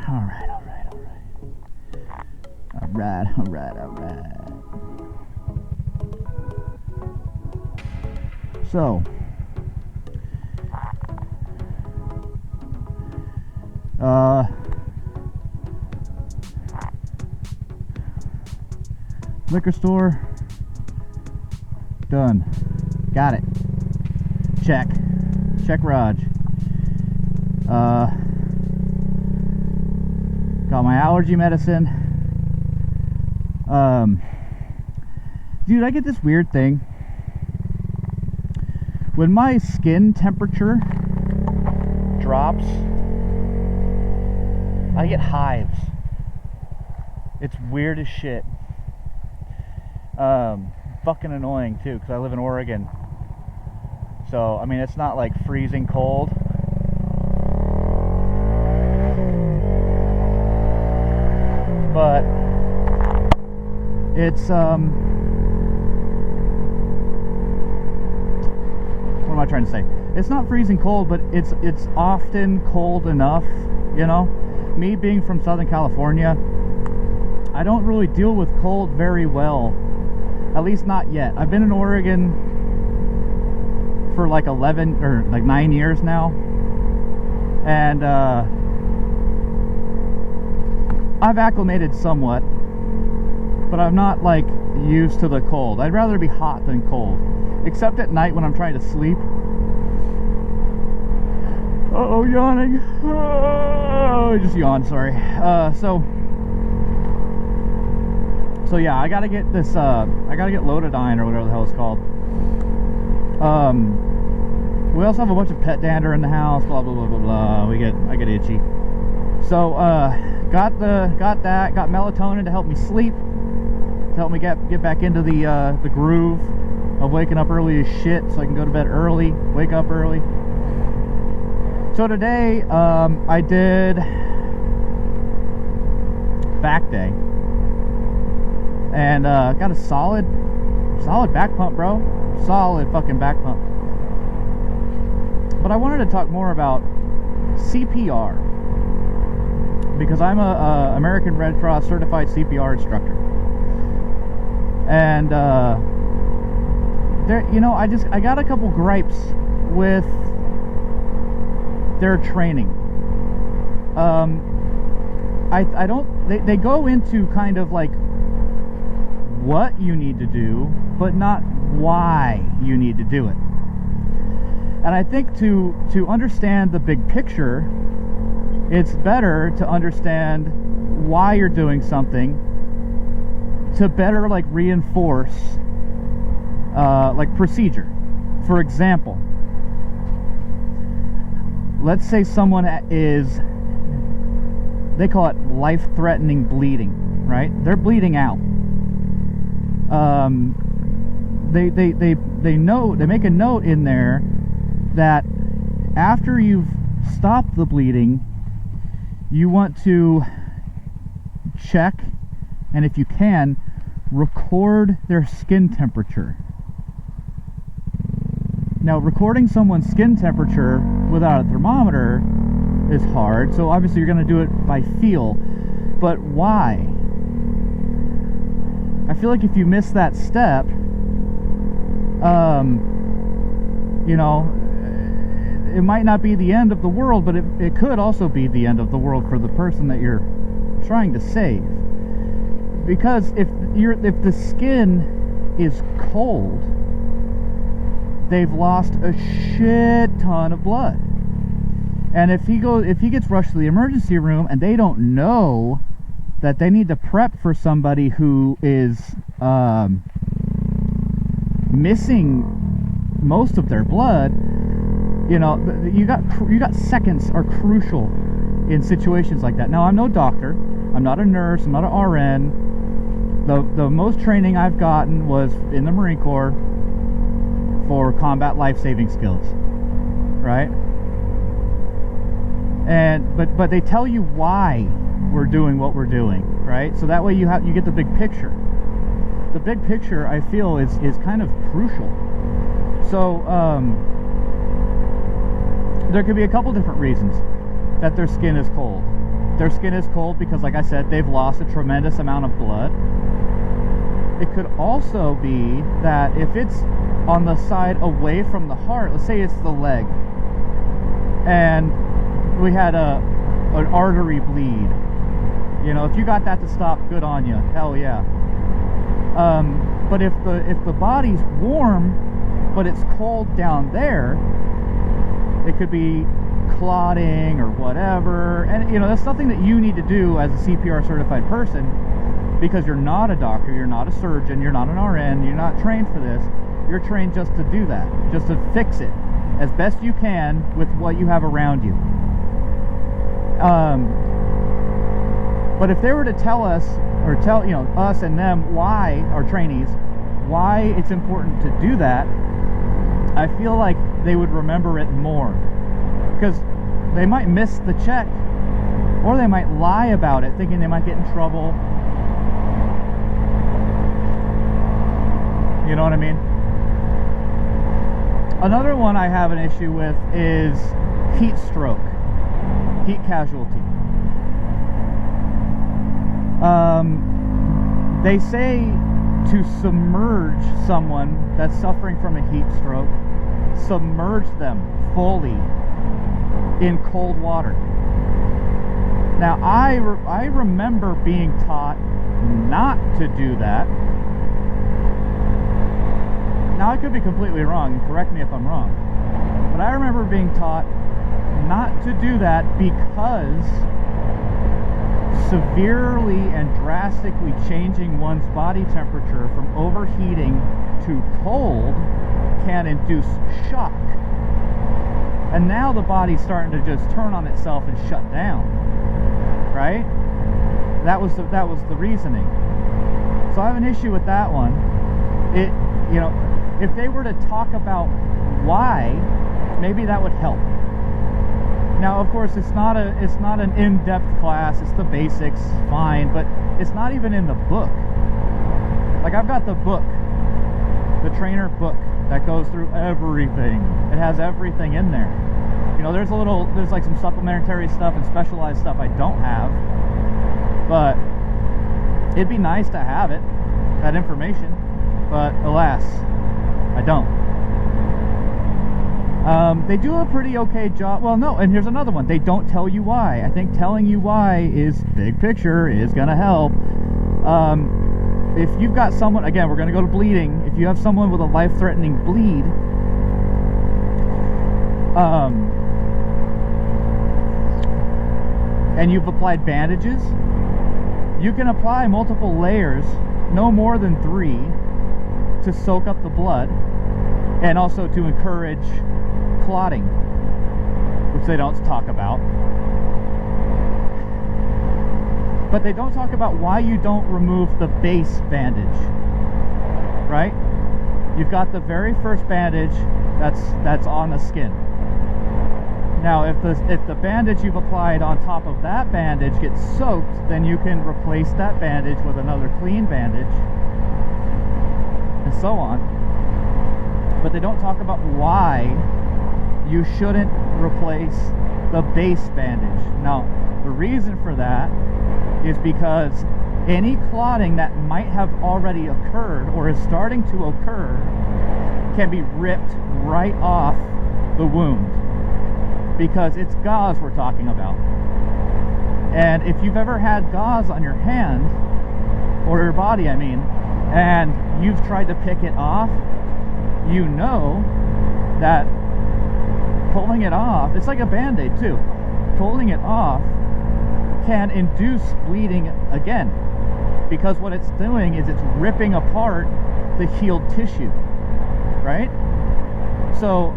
Alright. So, liquor store, done. Got it. Check Raj. Got my allergy medicine. Dude, I get this weird thing. When my skin temperature drops, I get hives. It's weird as shit. Fucking annoying too, because I live in Oregon. So, I mean, it's not like freezing cold. But it's what am I trying to say? It's not freezing cold, but it's often cold enough, you know? Me being from Southern California, I don't really deal with cold very well. At least not yet. I've been in Oregon for like 11 or like 9 years now. And I've acclimated somewhat, but I'm not like used to the cold. I'd rather be hot than cold, except at night when I'm trying to sleep. Uh-oh, yawning. Oh, I just yawned, sorry. So yeah, I gotta get this, I gotta get Lodidine or whatever the hell it's called. We also have a bunch of pet dander in the house, blah, blah, blah, blah, blah. I get itchy. So, got melatonin to help me sleep, to help me get back into the groove of waking up early as shit, so I can go to bed early, wake up early. So today, I did back day, and got a solid back pump, bro. Solid fucking back pump. But I wanted to talk more about CPR, because I'm a American Red Cross certified CPR instructor, and there, you know, I got a couple gripes with their training. I don't. They go into kind of like what you need to do, but not why you need to do it. And I think to understand the big picture, it's better to understand why you're doing something, to better like reinforce like procedure. For example, let's say someone is, they call it life-threatening bleeding, right? They're bleeding out. They make a note in there that after you've stopped the bleeding, you want to check, and if you can, record their skin temperature. Now, recording someone's skin temperature without a thermometer is hard, so obviously you're going to do it by feel. But why? I feel like if you miss that step, you know, it might not be the end of the world, but it could also be the end of the world for the person that you're trying to save. Because if the skin is cold, they've lost a shit ton of blood. And if he gets rushed to the emergency room and they don't know that they need to prep for somebody who is missing most of their blood, you know, you got seconds are crucial in situations like that. Now, I'm no doctor, I'm not a nurse, I'm not an RN. The most training I've gotten was in the Marine Corps for combat life-saving skills, right? And but they tell you why we're doing what we're doing, right? So that way you get the big picture. The big picture, I feel, is kind of crucial. So there could be a couple different reasons that their skin is cold. their skin is cold because, like I said, they've lost a tremendous amount of blood. It could also be that if it's on the side away from the heart, let's say it's the leg, and we had an artery bleed. You know, if you got that to stop, good on you. Hell yeah. But if the body's warm, but it's cold down there, it could be clotting or whatever. And you know, that's something that you need to do as a CPR certified person, because you're not a doctor, you're not a surgeon, you're not an RN, you're not trained for this. You're trained just to do that, just to fix it as best you can with what you have around you. But if they were to tell us, or tell, you know, us and them, why, our trainees, why it's important to do that, I feel like they would remember it more. Because they might miss the check, or they might lie about it, thinking they might get in trouble. You know what I mean? Another one I have an issue with is heat stroke, heat casualty. They say to submerge someone that's suffering from a heat stroke, submerge them fully in cold water. Now, I remember being taught not to do that. Now, I could be completely wrong, correct me if I'm wrong, but I remember being taught not to do that because severely and drastically changing one's body temperature from overheating to cold can induce shock. And now the body's starting to just turn on itself and shut down, right? That was the reasoning. So I have an issue with that one. You know, if they were to talk about why, maybe that would help. Now, of course, it's not an in-depth class. It's the basics, fine, but it's not even in the book. Like, I've got the book, the trainer book, that goes through everything. It has everything in there. You know, there's like some supplementary stuff and specialized stuff I don't have, but it'd be nice to have it, that information, but alas, I don't. They do a pretty okay job. Well, no, and here's another one. They don't tell you why. I think telling you why is, big picture, is gonna help. If you've got someone, again, we're gonna go to bleeding. If you have someone with a life-threatening bleed, and you've applied bandages, you can apply multiple layers, no more than 3, to soak up the blood, and also to encourage clotting, which they don't talk about. But they don't talk about why you don't remove the base bandage, right? You've got the very first bandage that's on the skin. Now, if the bandage you've applied on top of that bandage gets soaked, then you can replace that bandage with another clean bandage, and so on. But they don't talk about why you shouldn't replace the base bandage. Now, the reason for that is because any clotting that might have already occurred or is starting to occur can be ripped right off the wound, because it's gauze we're talking about. And if you've ever had gauze on your hand, or your body, I mean, and you've tried to pick it off, you know that pulling it off, it's like a band-aid too, pulling it off can induce bleeding again, because what it's doing is it's ripping apart the healed tissue, right? So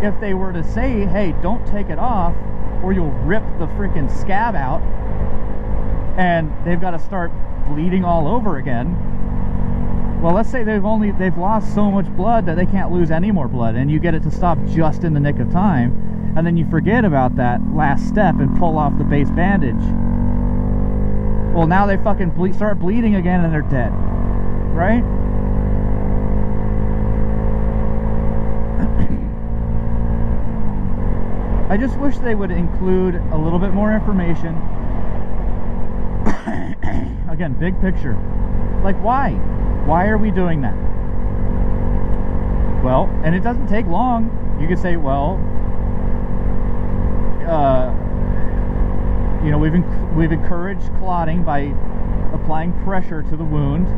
if they were to say, hey, don't take it off or you'll rip the freaking scab out, and they've got to start bleeding all over again, well, let's say they've lost so much blood that they can't lose any more blood, and you get it to stop just in the nick of time, and then you forget about that last step and pull off the base bandage. Well, now they fucking start bleeding again and they're dead, right? I just wish they would include a little bit more information Again, big picture. Like, why? Why are we doing that? Well, and it doesn't take long. You could say, well, you know, we've encouraged clotting by applying pressure to the wound.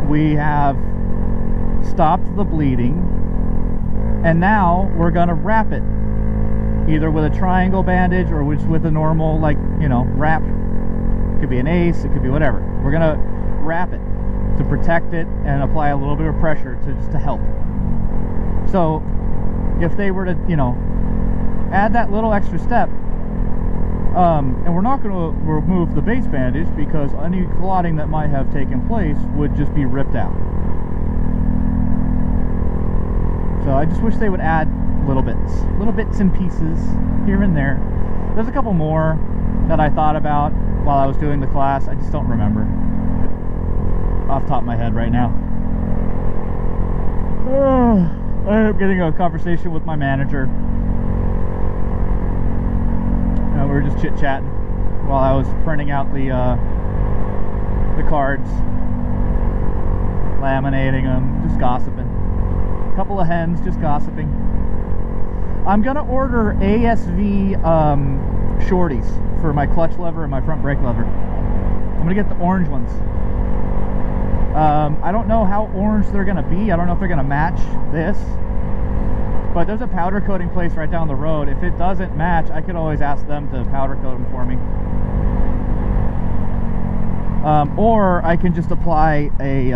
We have stopped the bleeding, and now we're going to wrap it, either with a triangle bandage or with a normal, like, you know, wrap. It could be an ACE, it could be whatever. We're going to wrap it to protect it and apply a little bit of pressure to help. So if they were to, you know, add that little extra step, and we're not going to remove the base bandage, because any clotting that might have taken place would just be ripped out. So I just wish they would add little bits and pieces here and there. There's a couple more that I thought about while I was doing the class. I just don't remember off the top of my head right now. I ended up getting a conversation with my manager. We were just chit-chatting while I was printing out the cards, laminating them, just gossiping. A couple of hens, just gossiping. I'm gonna order ASV shorties for my clutch lever and my front brake lever. I'm gonna get the orange ones. I don't know how orange they're gonna be. I don't know if they're gonna match this. But there's a powder coating place right down the road. If it doesn't match, I could always ask them to powder coat them for me. Or I can just apply a,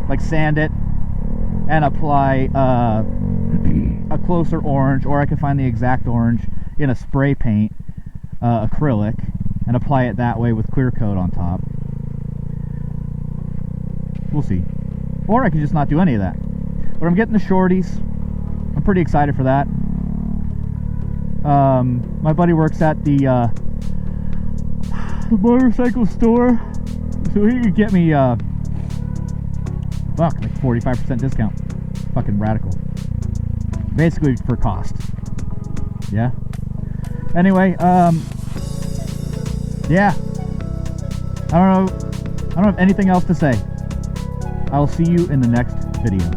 like, sand it and apply a closer orange, or I can find the exact orange in a spray paint acrylic and apply it that way with clear coat on top. We'll see. Or I could just not do any of that. But I'm getting the shorties. I'm pretty excited for that. My buddy works at the motorcycle store, so he could get me fuck, like 45% discount. Fucking radical. Basically for cost. Yeah. Anyway, yeah. I don't have anything else to say. I'll see you in the next video.